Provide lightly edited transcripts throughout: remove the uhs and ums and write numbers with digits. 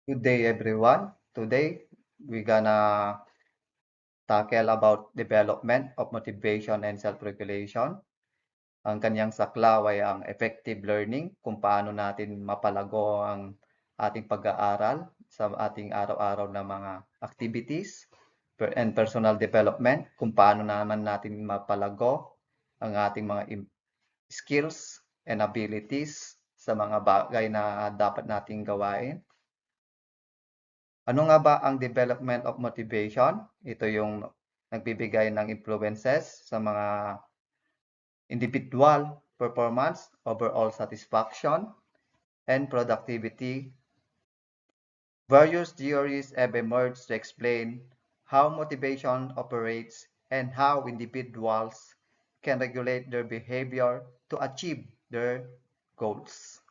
Good day, everyone. Today, we're gonna tackle about development of motivation and self-regulation. Ang kanyang saklaw ay ang effective learning, kung paano natin mapalago ang ating pag-aaral sa ating araw-araw na mga activities and personal development, kung paano naman natin mapalago ang ating mga skills and abilities sa mga bagay na dapat nating gawain. Ano nga ba ang development of motivation? Ito yung nagbibigay ng influences sa mga individual performance, overall satisfaction, and productivity. Various theories have emerged to explain how motivation operates and how individuals can regulate their behavior to achieve their goals.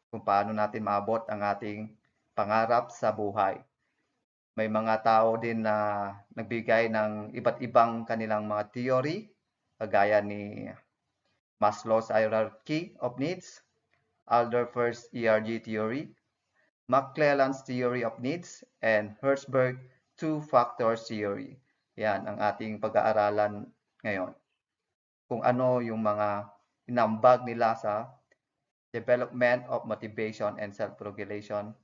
Kung paano natin maabot ang ating pangarap sa buhay. May mga tao din na nagbigay ng iba't ibang kanilang mga theory, kagaya ni Maslow's hierarchy of needs, Alderfer's ERG theory, McClelland's theory of needs, and Hertzberg two-factor theory. Yan ang ating pag-aaralan ngayon. Kung ano yung mga inambag nila sa development of motivation and self-regulation.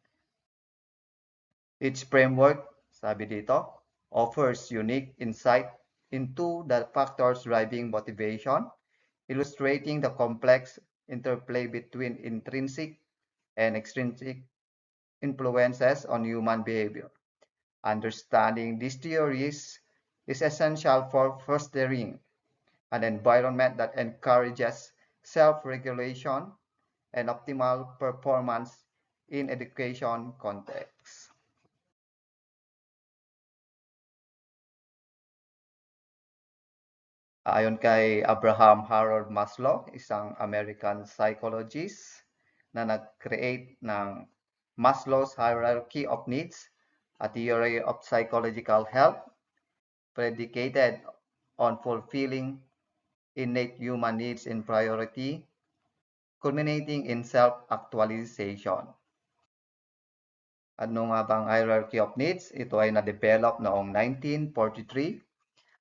Each framework, sabi dito, offers unique insight into the factors driving motivation, illustrating the complex interplay between intrinsic and extrinsic influences on human behavior. Understanding these theories is essential for fostering an environment that encourages self-regulation and optimal performance in education contexts. Ayon kay Abraham Harold Maslow, isang American psychologist na nag-create ng Maslow's Hierarchy of Needs, a theory of psychological health predicated on fulfilling innate human needs in priority, culminating in self-actualization. Ano nga bang hierarchy of needs? Ito ay na-develop noong 1943.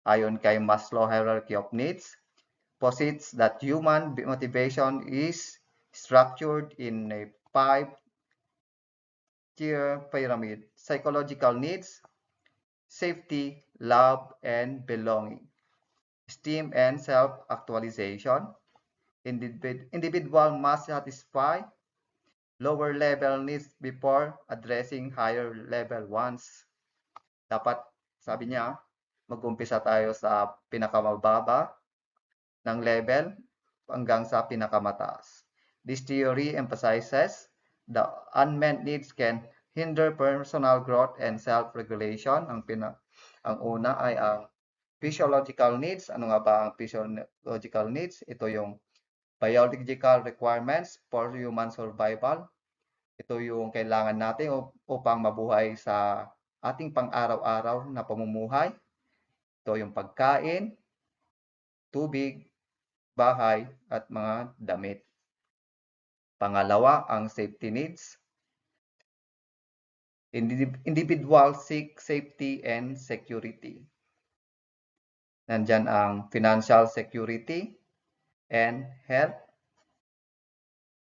Ayon kay Maslow Hierarchy of Needs, posits that human motivation is structured in a 5-tier pyramid: psychological needs, safety, love, and belonging, esteem and self-actualization. Individual must satisfy lower level needs before addressing higher level ones. Dapat, sabi niya, mag-umpisa tayo sa pinakamababa ng level hanggang sa pinakamataas. This theory emphasizes the unmet needs can hinder personal growth and self-regulation. Ang una ay ang physiological needs. Ano nga ba ang physiological needs? Ito yung biological requirements for human survival. Ito yung kailangan natin upang mabuhay sa ating pang-araw-araw na pamumuhay. Ito yung pagkain, tubig, bahay, at mga damit. Pangalawa, ang safety needs. Individual seek safety and security. Nandyan ang financial security and health.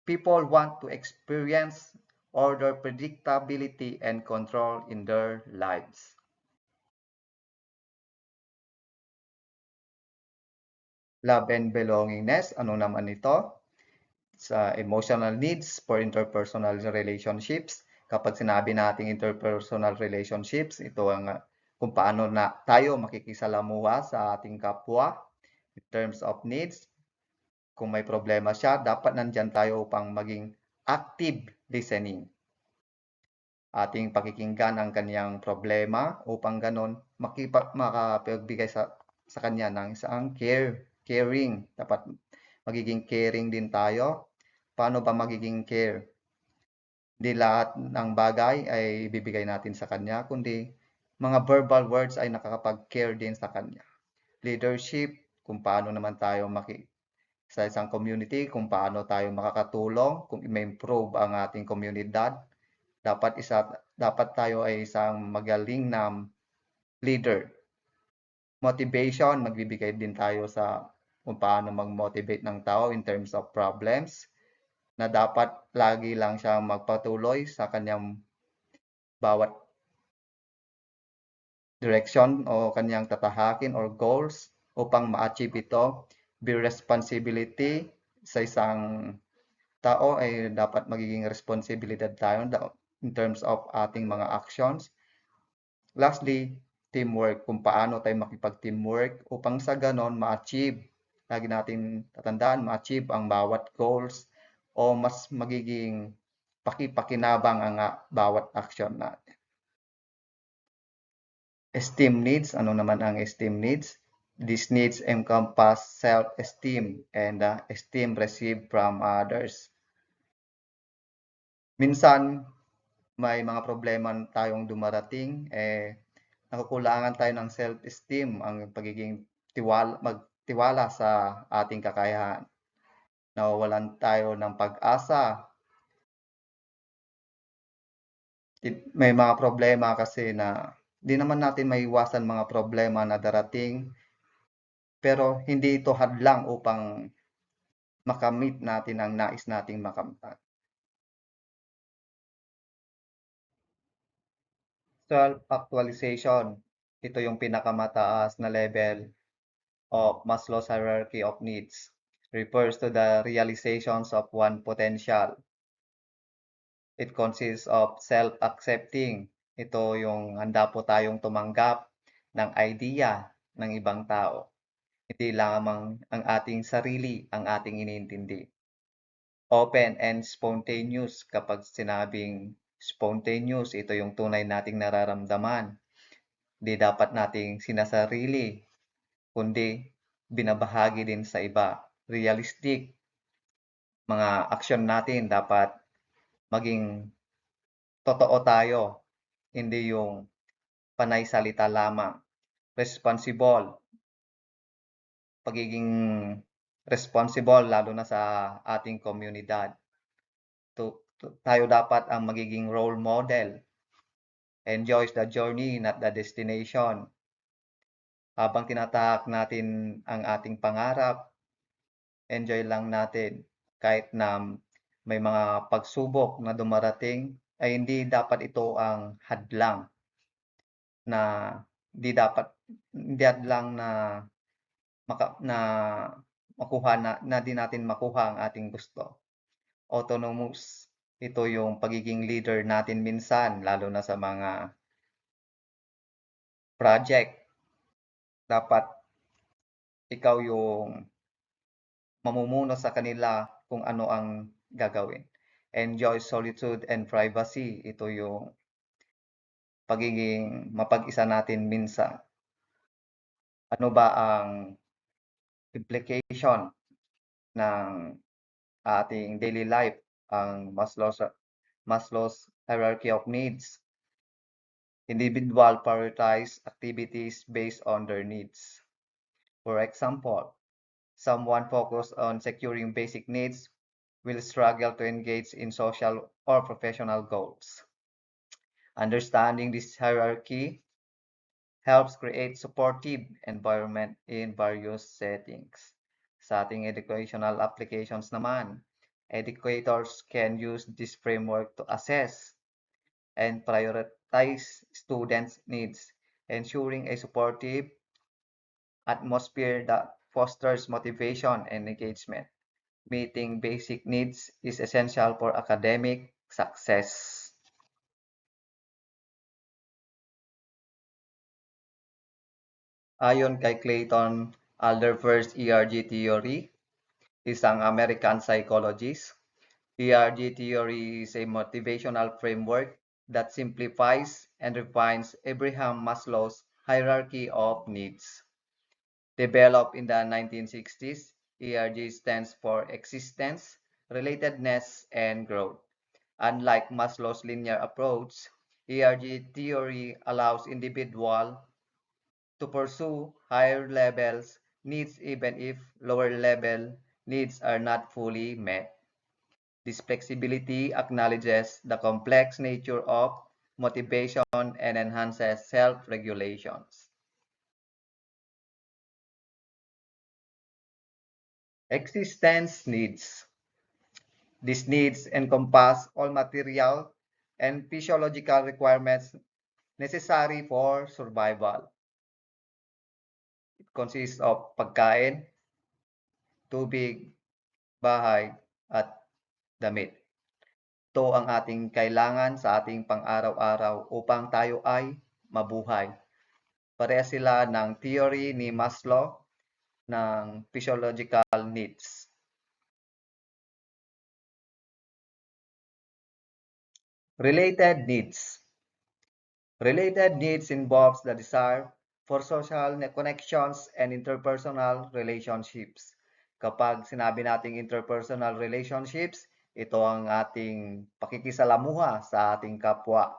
People want to experience order, predictability, and control in their lives. Love and belongingness, ano naman ito? Sa emotional needs for interpersonal relationships. Kapag sinabi nating interpersonal relationships, ito ang kung paano na tayo makikisalamuha sa ating kapwa. In terms of needs, kung may problema siya, dapat nandyan tayo upang maging active listening. Ating pakikinggan ang kanyang problema upang ganon makapagbigay sa kanya ng isang caring. Dapat magiging caring din tayo. Paano ba magiging care? Hindi lahat ng bagay ay ibibigay natin sa kanya, kundi mga verbal words ay nakakapag-care din sa kanya. Leadership, kung paano naman tayo sa isang community, kung paano tayo makakatulong, kung i-improve ang ating komunidad. dapat tayo ay isang magaling na leader. Motivation, magbibigay din tayo sa kung paano mag-motivate ng tao in terms of problems na dapat lagi lang siyang magpatuloy sa kanyang bawat direction o kanyang tatahakin or goals upang ma-achieve ito. Be responsibility sa isang tao ay dapat magiging responsibilidad tayo in terms of ating mga actions. Lastly, teamwork, kung paano tayo makipag-teamwork upang sa ganon ma-achieve, lagi natin tatandaan, ma-achieve ang bawat goals o mas magiging pakipakinabang ang bawat action natin. Esteem needs, ano naman ang esteem needs? These needs encompass self-esteem and esteem received from others. Minsan, may mga problema tayong dumarating, nakukulangan tayo ng self-esteem, ang pagiging magtiwala sa ating kakayahan. Nawawalan tayo ng pag-asa. May mga problema kasi na di naman natin maiwasan mga problema na darating, pero hindi ito hadlang upang makamit natin ang nais nating makamtan. Self-actualization, ito yung pinakamataas na level of Maslow's hierarchy of needs. Refers to the realizations of one potential. It consists of self-accepting. Ito yung handa po tayong tumanggap ng idea ng ibang tao. Hindi lamang ang ating sarili ang ating iniintindi. Open and spontaneous. Kapag sinabing spontaneous, ito yung tunay nating nararamdaman. Di dapat nating sinasarili, kundi binabahagi din sa iba. Realistic. Mga aksyon natin dapat maging totoo tayo, hindi yung panay salita lamang. Responsible. Pagiging responsible lalo na sa ating komunidad. Tayo dapat ang magiging role model. Enjoy the journey, not the destination. Habang tinatahak natin ang ating pangarap, enjoy lang natin. Kahit na may mga pagsubok na dumarating, ay hindi dapat ito ang hadlang na hindi hadlang na na makuha na di natin makuha ang ating gusto. Autonomous, ito yung pagiging leader natin minsan, lalo na sa mga project. Dapat ikaw yung mamumuno sa kanila kung ano ang gagawin. Enjoy solitude and privacy. Ito yung pagiging mapag-isa natin minsan. Ano ba ang implication ng ating daily life, ang Maslow's hierarchy of needs? Individual prioritize activities based on their needs. For example, someone focused on securing basic needs will struggle to engage in social or professional goals. Understanding this hierarchy helps create supportive environment in various settings. Sa ating educational applications naman, educators can use this framework to assess and prioritize students' needs, ensuring a supportive atmosphere that fosters motivation and engagement. Meeting basic needs is essential for academic success. Ayon kay Clayton Alderfer's ERG theory, isang American psychologist, ERG theory is a motivational framework that simplifies and refines Abraham Maslow's hierarchy of needs. Developed in the 1960s, ERG stands for existence, relatedness, and growth. Unlike Maslow's linear approach, ERG theory allows individuals to pursue higher levels needs even if lower level needs are not fully met. This flexibility acknowledges the complex nature of motivation and enhances self-regulations. Existence needs. These needs encompass all material and physiological requirements necessary for survival. It consists of pagkain, tubig, bahay, at damit. Ito ang ating kailangan sa ating pang-araw-araw upang tayo ay mabuhay. Pareha sila ng theory ni Maslow ng physiological needs. Related needs. Related needs involves the desire for social connections and interpersonal relationships. Kapag sinabi nating interpersonal relationships, ito ang ating pakikisalamuha sa ating kapwa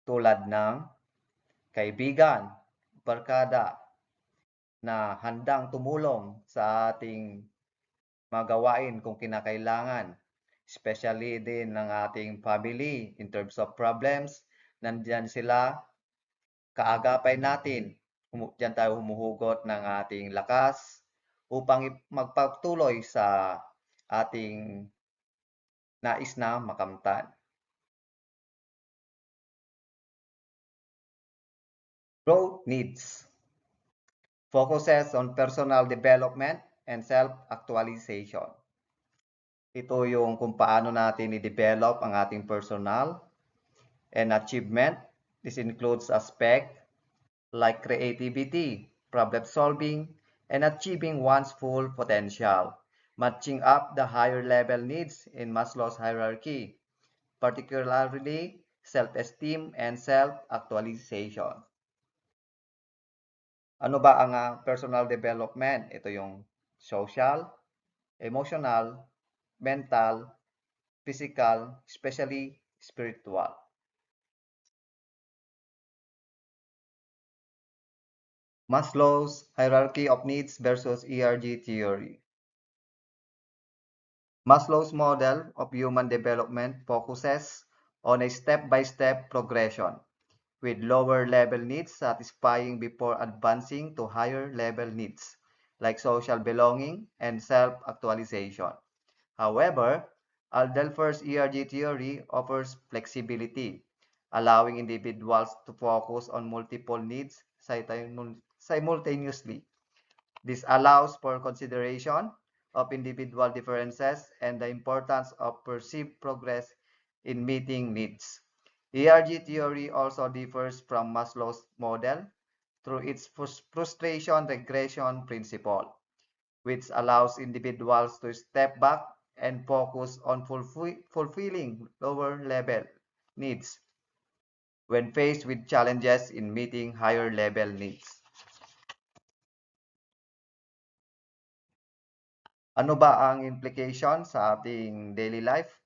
tulad ng kaibigan, barkada na handang tumulong sa ating magawain kung kinakailangan. Especially din ng ating family in terms of problems, nandiyan sila, kaagapay natin. Diyan tayo humuhugot ng ating lakas upang magpatuloy sa ating nais na makamtan. Growth needs focuses on personal development and self-actualization. Ito yung kung paano natin i-develop ang ating personal and achievement. This includes aspects like creativity, problem solving, and achieving one's full potential, matching up the higher level needs in Maslow's hierarchy, particularly self-esteem and self-actualization. Ano ba ang personal development? Ito yung social, emotional, mental, physical, especially spiritual. Maslow's hierarchy of needs versus ERG theory. Maslow's model of human development focuses on a step-by-step progression, with lower level needs satisfying before advancing to higher level needs, like social belonging and self-actualization. However, Aldelfer's ERG theory offers flexibility, allowing individuals to focus on multiple needs simultaneously. This allows for consideration of individual differences and the importance of perceived progress in meeting needs. ERG theory also differs from Maslow's model through its frustration regression principle, which allows individuals to step back and focus on fulfilling lower level needs when faced with challenges in meeting higher level needs. Ano ba ang implication sa ating daily life?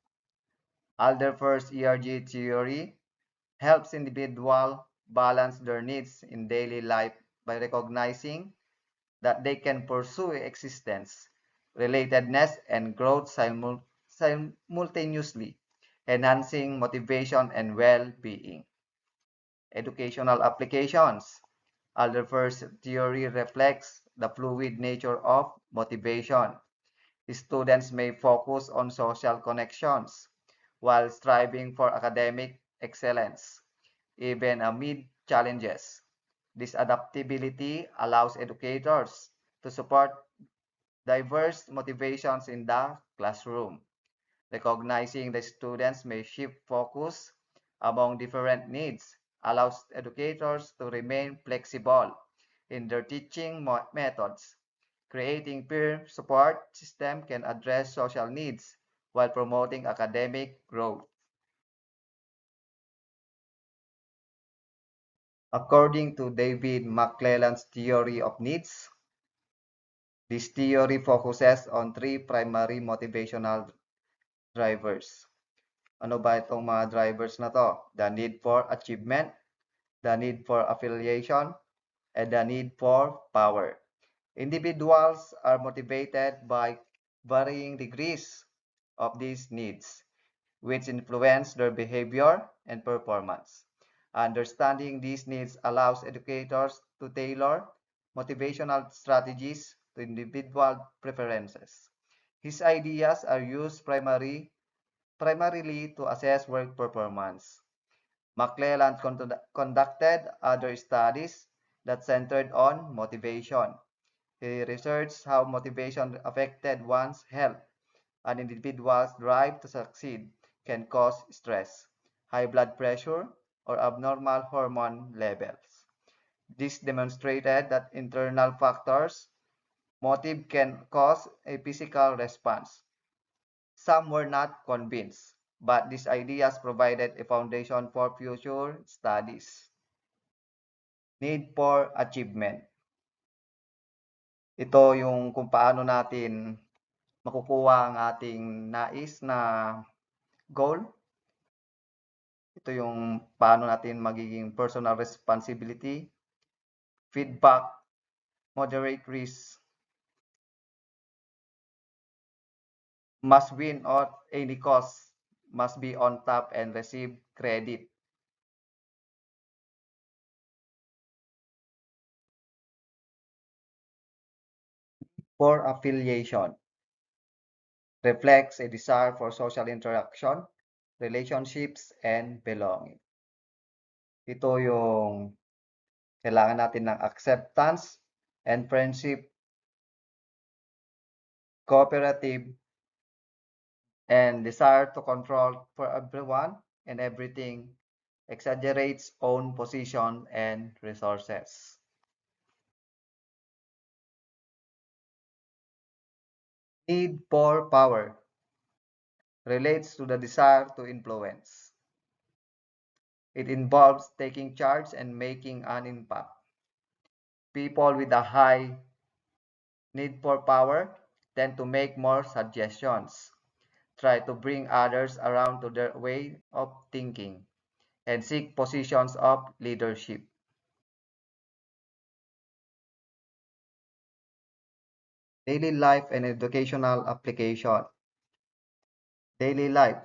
Alderfer's ERG theory helps individuals balance their needs in daily life by recognizing that they can pursue existence, relatedness, and growth simultaneously, enhancing motivation and well-being. Educational applications. Alderfer's theory reflects the fluid nature of motivation. Students may focus on social connections while striving for academic excellence, even amid challenges. This adaptability allows educators to support diverse motivations in the classroom. Recognizing the students may shift focus among different needs allows educators to remain flexible in their teaching methods. Creating peer support system can address social needs while promoting academic growth. According to David McClelland's theory of needs, this theory focuses on three primary motivational drivers. Ano ba itong mga drivers na to? The need for achievement, the need for affiliation, and the need for power. Individuals are motivated by varying degrees of these needs, which influence their behavior and performance. Understanding these needs allows educators to tailor motivational strategies to individual preferences. His ideas are used primarily to assess work performance. McClelland conducted other studies that centered on motivation. He researched how motivation affected one's health. An individual's drive to succeed can cause stress, high blood pressure, or abnormal hormone levels. This demonstrated that internal factors, motive can cause a physical response. Some were not convinced, but these ideas provided a foundation for future studies. Need for achievement. Ito yung kung paano natin makukuha ang ating nais na goal. Ito yung paano natin magiging personal responsibility, feedback, moderate risk, must win at any cost, must be on top and receive credit. For affiliation, reflects a desire for social interaction, relationships, and belonging. Ito yung kailangan natin ng acceptance and friendship, cooperative, and desire to control for everyone and everything exaggerates own position and resources. Need for power relates to the desire to influence. It involves taking charge and making an impact. People with a high need for power tend to make more suggestions, try to bring others around to their way of thinking, and seek positions of leadership. Daily life and educational application. Daily life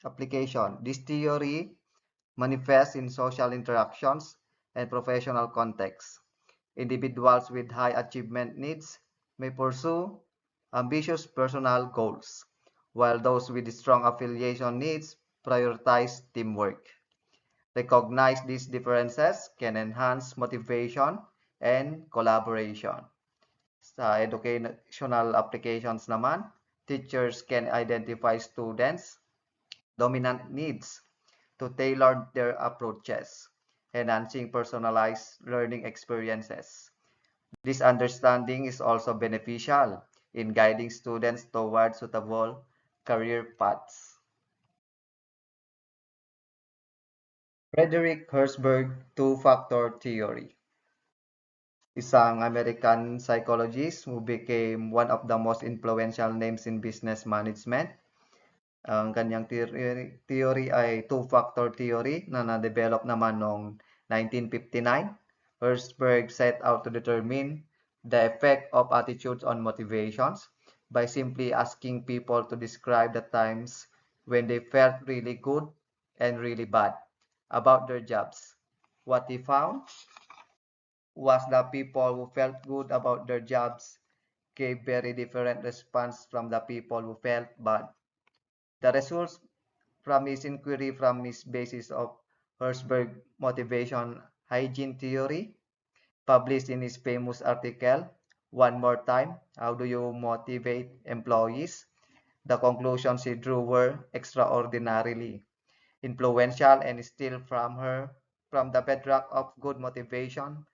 application. This theory manifests in social interactions and professional contexts. Individuals with high achievement needs may pursue ambitious personal goals, while those with strong affiliation needs prioritize teamwork. Recognize these differences can enhance motivation and collaboration. Sa educational applications naman, teachers can identify students' dominant needs to tailor their approaches, enhancing personalized learning experiences. This understanding is also beneficial in guiding students toward suitable career paths. Frederick Herzberg two-factor theory, isang American psychologist who became one of the most influential names in business management. Ang kanyang theory ay two-factor theory na na-develop naman noong 1959. Herzberg set out to determine the effect of attitudes on motivations by simply asking people to describe the times when they felt really good and really bad about their jobs. What he found was that people who felt good about their jobs gave very different response from the people who felt bad. The results from his inquiry from his basis of Herzberg motivation hygiene theory, published in his famous article, One More Time, How Do You Motivate Employees? The conclusions he drew were extraordinarily influential and still from the bedrock of good motivational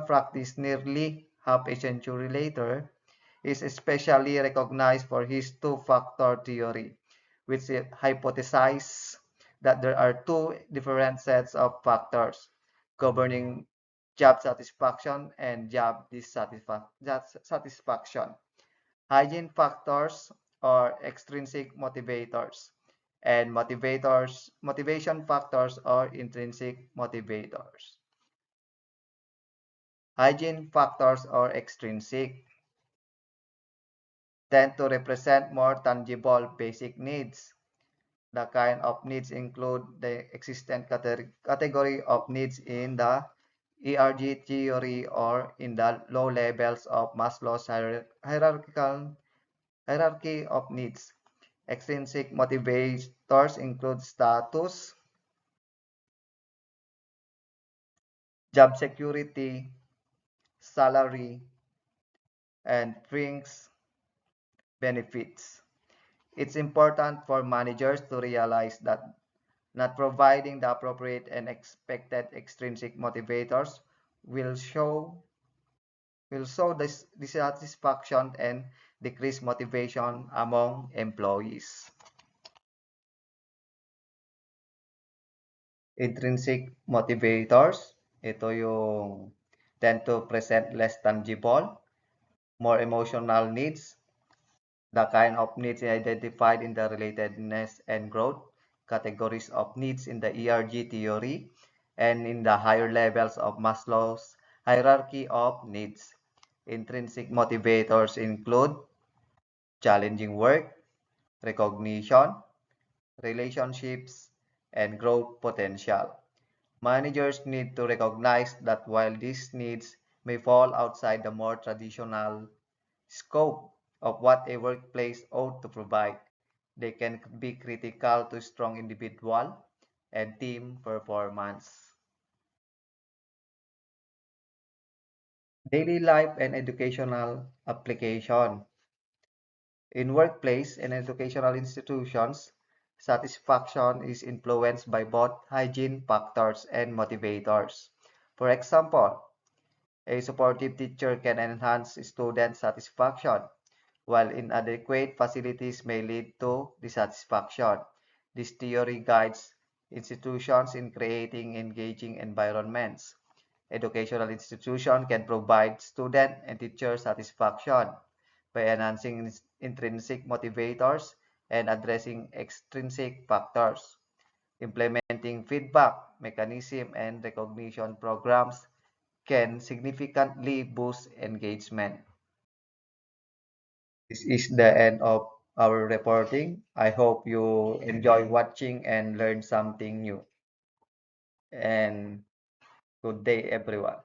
practice nearly half a century later, is especially recognized for his two-factor theory, which hypothesizes that there are two different sets of factors governing job satisfaction and job dissatisfaction. Hygiene factors or extrinsic motivators, and motivation factors or intrinsic motivators. Hygiene factors or extrinsic. tend to represent more tangible basic needs. The kind of needs include the existent category of needs in the ERG theory or in the low levels of Maslow's hierarchy of needs. Extrinsic motivators include status, job security, salary, and fringe benefits. It's important for managers to realize that not providing the appropriate and expected extrinsic motivators will show dissatisfaction and decrease motivation among employees. Intrinsic motivators, ito yung tend to present less tangible, more emotional needs, the kind of needs identified in the relatedness and growth categories of needs in the ERG theory and in the higher levels of Maslow's hierarchy of needs. Intrinsic motivators include challenging work, recognition, relationships, and growth potential. Managers need to recognize that while these needs may fall outside the more traditional scope of what a workplace ought to provide, they can be critical to strong individual and team performance. Daily life and educational application. In workplace and educational institutions, satisfaction is influenced by both hygiene factors and motivators. For example, a supportive teacher can enhance student satisfaction, while inadequate facilities may lead to dissatisfaction. This theory guides institutions in creating engaging environments. Educational institutions can provide student and teacher satisfaction by enhancing intrinsic motivators and addressing extrinsic factors. Implementing feedback mechanism and recognition programs can significantly boost engagement. This is the end of our reporting. I hope you enjoy watching and learn something new. And good day, everyone.